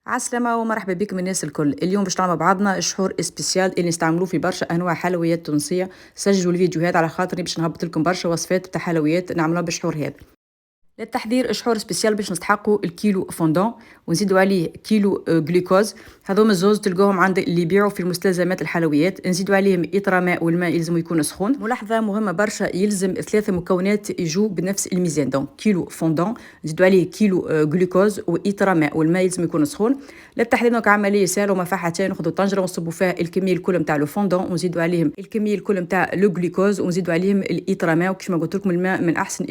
عسلامة ومرحبا بكم الناس الكل. اليوم باش نعمل مع بعضنا الشحور سبيسيال اللي نستعملوه في برشا انواع حلويات تونسيه. سجلوا الفيديو هذا على خاطري باش نهبط لكم برشا وصفات تاع حلويات نعملوها بالشحور هذا. للتحضير الشحور سبيسيال باش نستحقوا الكيلو فوندون ونزيدوا عليه كيلو جلوكوز. هذوما الزوز تلقاهم عند اللي يبيعوا في المستلزمات الحلويات. نزيدوا عليهم اطرا ماء، والماء يلزم يكون سخون. ملاحظه مهمه برشا، يلزم 3 مكونات يجوا بنفس الميزان. دونك كيلو فوندون نزيدوا عليه كيلو جلوكوز واطرا ماء، والماء يلزم يكون سخون. للتحضير دونك عمليه سهله وما فيها حتى ناخذوا طنجره ونصبوا فيها الكميه الكل نتاع لو فوندون، ونزيدوا عليهم الكميه الكل نتاع لو جلوكوز، ونزيدوا عليهم الاطرا ماء. وكيف ما قلت لكم الماء من احسن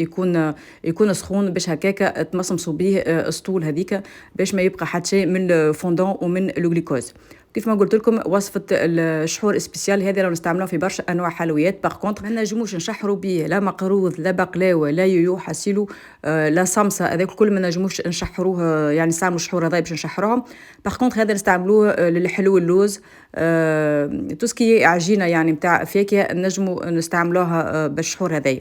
يكون سخون باش هكاكا تمصمصوا به السطول هذيك، باش ما يبقى حتى شيء من الفوندون ومن الجلوكوز. كيف ما قلت لكم وصفه الشحور سبيسيال هذه لو نستعملوها في برشا انواع حلويات. باغ كونطخ ما نجموش نشحروا به لا مقروض لا بقلاوه لا يويو حسيلو لا صمصه، هذاك الكل ما نجموش نشحروه، يعني نستعملوا الشحور هذا باش نشحروهم. باغ كونطخ هذا نستعملوه للحلو اللوز، توسكي عجينه يعني نتاع فاكهه نجموا نستعملوها بالشحور هذايا.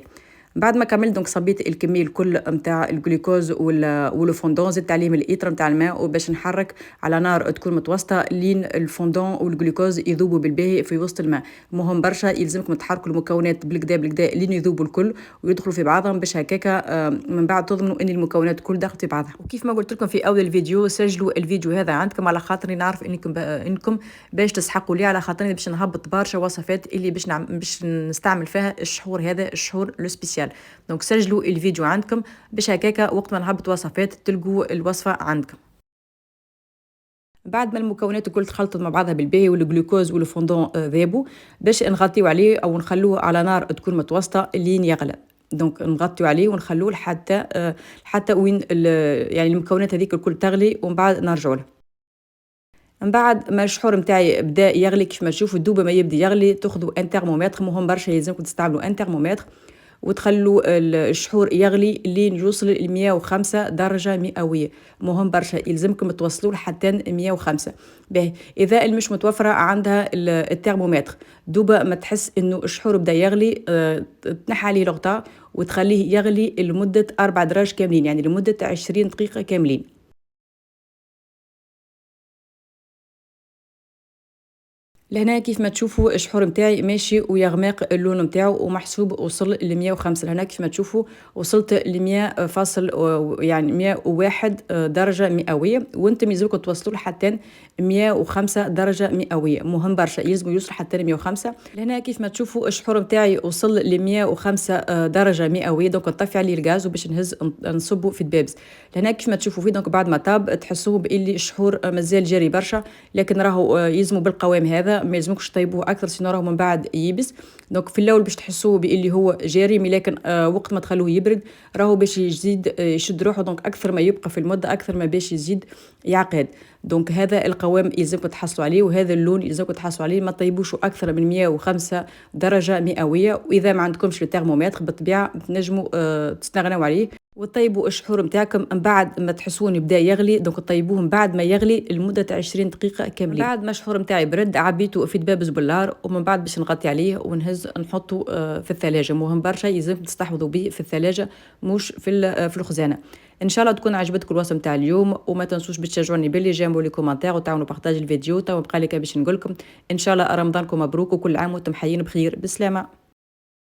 بعد ما كملت دونك صبيت الكميه الكل نتاع الجلوكوز والفوندون، زدت عليهم الايتر نتاع الماء وباش نحرك على نار تكون متوسطه لين الفوندون والجلوكوز يذوبوا بالباهي في وسط الماء. مهم برشا يلزمكم تحركوا المكونات بالكدا لين يذوبوا الكل ويدخلوا في بعضهم، باش هكاكا من بعد تضمنوا ان المكونات الكل دخلت في بعضها. وكيف ما قلت لكم في اول الفيديو، سجلوا الفيديو هذا عندكم على خاطري نعرف انكم باش تسحقوا لي، على خاطري باش نهبط برشا وصفات اللي باش نستعمل فيها الشحور هذا، الشحور لو سبيسيال. دونك سجلوا الفيديو عندكم باش هكاكا وقت ما نهبط وصفات تلقوا الوصفه عندكم. بعد ما المكونات الكل تخلطت مع بعضها بالباهي والجلوكوز والفوندون ذابوا، باش نغطيو عليه او نخلوه على نار تكون متوسطه لين يغلى. دونك نغطيو عليه ونخلوه حتى وين يعني المكونات هذيك الكل تغلي، ومن بعد نرجعوا له. من بعد ما الشحور نتاعي بدا يغلي، كيف ما تشوفوا دوبه ما يبدا يغلي تاخذوا ان ترمومتر. مهم برشا يلزمكم تستعملوا ان ترمومتر وتخلوا الشحور يغلي لين يوصل ل 105 درجة مئوية. مهم برشا يلزمكم توصلوا حتى 105. باهي إذا مش متوفرة عندها الترمومتر، دوبا ما تحس إنه الشحور بدا يغلي، تنحى عليه لغطاء وتخليه يغلي لمدة 4 دراج كاملين، يعني لمدة 20 دقيقة كاملين. لهنا كيف ما تشوفوا الشحور نتاعي ماشي ويغمق اللون نتاعو ومحسوب وصل ل 105. لهنا كيف ما تشوفوا وصلت ل 100 فاصل يعني 101 درجه مئويه، وانتم يلزمكم توصلوا حتى 105 درجه مئويه. مهم برشا يلزم يوصل حتى ل 105. لهنا كيف ما تشوفوا الشحور نتاعي وصل ل 105 درجه مئويه. دونك نطفي عليه الغاز وباش نهز نصبه في الدبابز. لهنا كيف ما تشوفوا فيه دونك بعد ما طاب تحسوه باللي الشحور مازال جاري برشا، لكن راهو يلزموا بالقوام هذا، ما يلزمكش تطيبوه اكثر سينو راهو من بعد ييبس. دونك في الاول باش تحسوه باللي هو جاري، لكن وقت ما تخلوه يبرد راهو باش يزيد يشد روحه. دونك اكثر ما يبقى في المده اكثر ما باش يزيد يعقد. دونك هذا القوام يلزمكم تحصلوا عليه، وهذا اللون يلزمكم تحصلوا عليه. ما تطيبوش اكثر من 105 درجه مئويه. واذا ما عندكمش الترمومتر بالطبيعه تنجموا تستغنوا عليه وطيبوا الشحور نتاعكم من بعد ما تحسون يبدا يغلي. دونك طيبوه من بعد ما يغلي لمده 20 دقيقه كاملين. بعد ما الشحور نتاعي برد عبيته في دبابز بولار، ومن بعد باش نغطي عليه ونهز نحطه في الثلاجه. مهم برشا يلزم تستحفظوا به في الثلاجه مش في الخزانه. ان شاء الله تكون عجبتكم الوصفه نتاع اليوم، وما تنسوش باش تشجعوني باللي جيم ولي كومنتير وتعاونوا بارطاج الفيديو. تو بقى لي باش نقول لكم ان شاء الله رمضانكم مبروك وكل عام وانتم حيين بخير. بالسلامه.